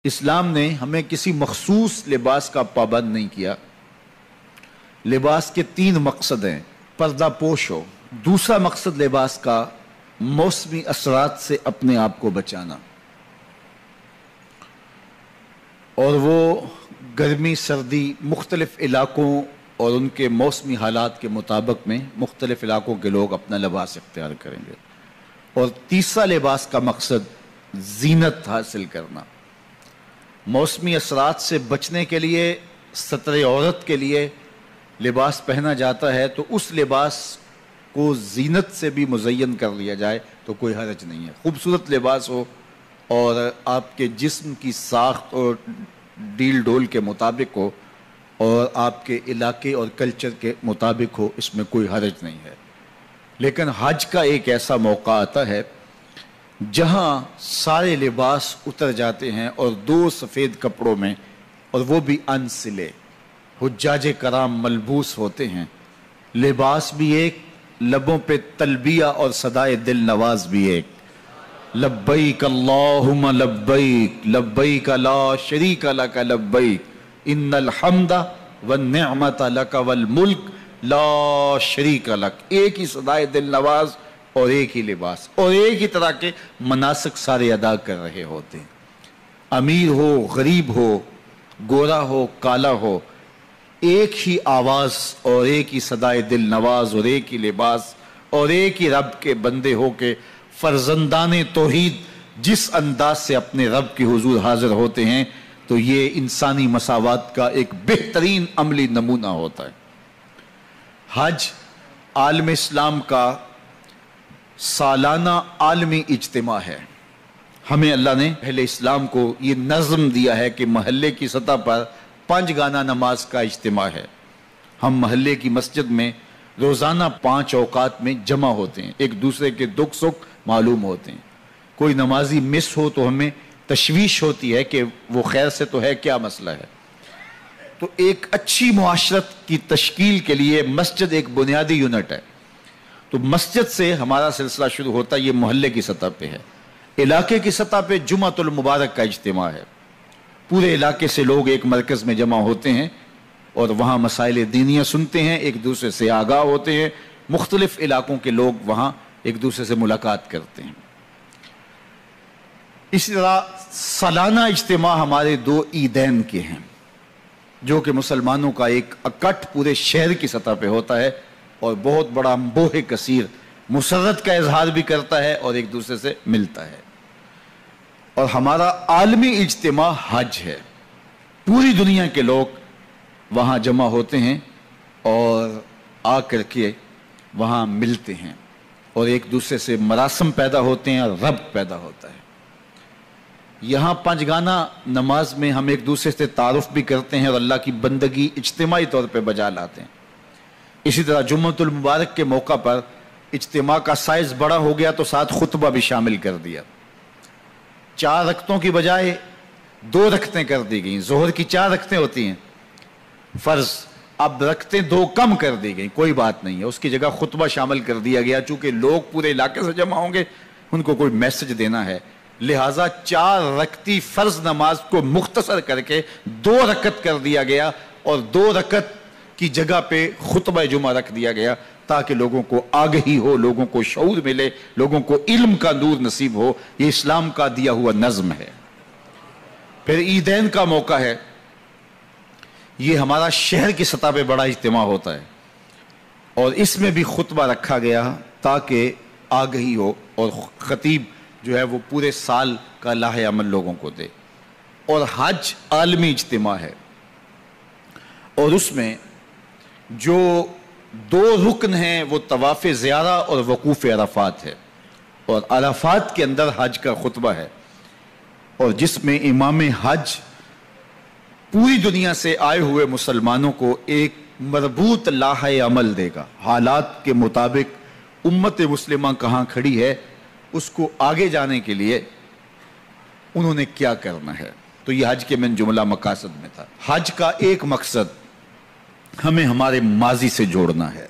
اسلام نے ہمیں کسی مخصوص لباس کا پابند نہیں کیا۔ لباس کے 3 مقصد ہیں۔ پردہ پوش ہو، دوسرا مقصد لباس کا موسمی اثرات سے اپنے آپ کو بچانا، اور وہ گرمی سردی مختلف علاقوں اور ان کے موسمی حالات کے مطابق میں مختلف علاقوں کے لوگ اپنا لباس اختیار کریں گے۔ اور تیسرا لباس کا مقصد زینت حاصل کرنا۔ موسمی اثرات سے بچنے کے لیے ستر عورت کے لیے لباس پہنا جاتا ہے، تو اس لباس کو زینت سے بھی مزین کر لیا جائے تو کوئی حرج نہیں ہے۔ خوبصورت لباس ہو اور آپ کے جسم کی ساخت اور ڈیل ڈول کے مطابق ہو اور آپ کے علاقے اور کلچر کے مطابق ہو، اس میں کوئی حرج نہیں ہے۔ لیکن حج کا ایک ایسا موقع آتا ہے جہاں سارے لباس اتر جاتے ہیں اور 2 سفید کپڑوں میں، اور وہ بھی انسلے، حجاج کرام ملبوس ہوتے ہیں۔ لباس بھی ایک، لبوں پہ تلبیہ اور صدائے دل نواز بھی ایک، لبیک اللہم لبیک لبیک لا شریک لک لبیک ان الحمد والنعمت لک والملک لا شریک لک۔ ایک ہی صدائے دل نواز اور ایک ہی لباس اور ایک ہی طرح کے مناسک سارے ادا کر رہے ہوتے ہیں۔ امیر ہو، غریب ہو، گورا ہو، کالا ہو، ایک ہی آواز اور ایک ہی صدائے دل نواز اور ایک ہی لباس اور ایک ہی رب کے بندے ہو کے فرزندان توحید جس انداز سے اپنے رب کے حضور حاضر ہوتے ہیں، تو یہ انسانی مساوات کا ایک بہترین عملی نمونہ ہوتا ہے۔ حج عالم اسلام کا سالانہ عالمی اجتماع ہے۔ ہمیں اللہ نے اہل اسلام کو یہ نظم دیا ہے کہ محلے کی سطح پر 5 گانا نماز کا اجتماع ہے۔ ہم محلے کی مسجد میں روزانہ 5 اوقات میں جمع ہوتے ہیں، ایک دوسرے کے دکھ سکھ معلوم ہوتے ہیں۔ کوئی نمازی مس ہو تو ہمیں تشویش ہوتی ہے کہ وہ خیر سے تو ہے، کیا مسئلہ ہے۔ تو ایک اچھی معاشرت کی تشکیل کے لیے مسجد ایک بنیادی یونٹ ہے۔ تو مسجد سے ہمارا سلسلہ شروع ہوتا ہے، یہ محلے کی سطح پہ ہے۔ علاقے کی سطح پہ جمعۃ المبارک کا اجتماع ہے۔ پورے علاقے سے لوگ ایک مرکز میں جمع ہوتے ہیں اور وہاں مسائل دینیہ سنتے ہیں، ایک دوسرے سے آگاہ ہوتے ہیں، مختلف علاقوں کے لوگ وہاں ایک دوسرے سے ملاقات کرتے ہیں۔ اسی طرح سالانہ اجتماع ہمارے 2 عیدین کے ہیں، جو کہ مسلمانوں کا ایک اکٹھ پورے شہر کی سطح پہ ہوتا ہے اور بہت بڑا بوہ کثیر مسرت کا اظہار بھی کرتا ہے اور ایک دوسرے سے ملتا ہے۔ اور ہمارا عالمی اجتماع حج ہے۔ پوری دنیا کے لوگ وہاں جمع ہوتے ہیں اور آ کر کے وہاں ملتے ہیں اور ایک دوسرے سے مراسم پیدا ہوتے ہیں اور ربط پیدا ہوتا ہے۔ یہاں 5 گانا نماز میں ہم ایک دوسرے سے تعارف بھی کرتے ہیں اور اللہ کی بندگی اجتماعی طور پہ بجا لاتے ہیں۔ اسی طرح جمعۃ المبارک کے موقع پر اجتماع کا سائز بڑا ہو گیا تو ساتھ خطبہ بھی شامل کر دیا۔ 4 رکعتوں کی بجائے 2 رکعتیں کر دی گئیں۔ ظہر کی 4 رکعتیں ہوتی ہیں فرض، اب رکعتیں 2 کم کر دی گئیں، کوئی بات نہیں ہے، اس کی جگہ خطبہ شامل کر دیا گیا۔ چونکہ لوگ پورے علاقے سے جمع ہوں گے، ان کو کوئی میسج دینا ہے، لہٰذا 4 رکعتی فرض نماز کو مختصر کر کے 2 رکعت کر دیا گیا اور 2 رکعت کی جگہ پہ خطبہ جمعہ رکھ دیا گیا تاکہ لوگوں کو آگہی ہو، لوگوں کو شعور ملے، لوگوں کو علم کا نور نصیب ہو۔ یہ اسلام کا دیا ہوا نظم ہے۔ پھر عیدین کا موقع ہے، یہ ہمارا شہر کی سطح پہ بڑا اجتماع ہوتا ہے اور اس میں بھی خطبہ رکھا گیا تاکہ آگہی ہو اور خطیب جو ہے وہ پورے سال کا لاہ عمل لوگوں کو دے۔ اور حج عالمی اجتماع ہے اور اس میں جو 2 رکن ہیں وہ طواف زیارہ اور وقوف عرفات ہے، اور عرفات کے اندر حج کا خطبہ ہے، اور جس میں امام حج پوری دنیا سے آئے ہوئے مسلمانوں کو ایک مربوط لاہ عمل دے گا۔ حالات کے مطابق امت مسلمہ کہاں کھڑی ہے، اس کو آگے جانے کے لیے انہوں نے کیا کرنا ہے۔ تو یہ حج کے من جملہ مقاصد میں تھا۔ حج کا ایک مقصد ہمیں ہمارے ماضی سے جوڑنا ہے۔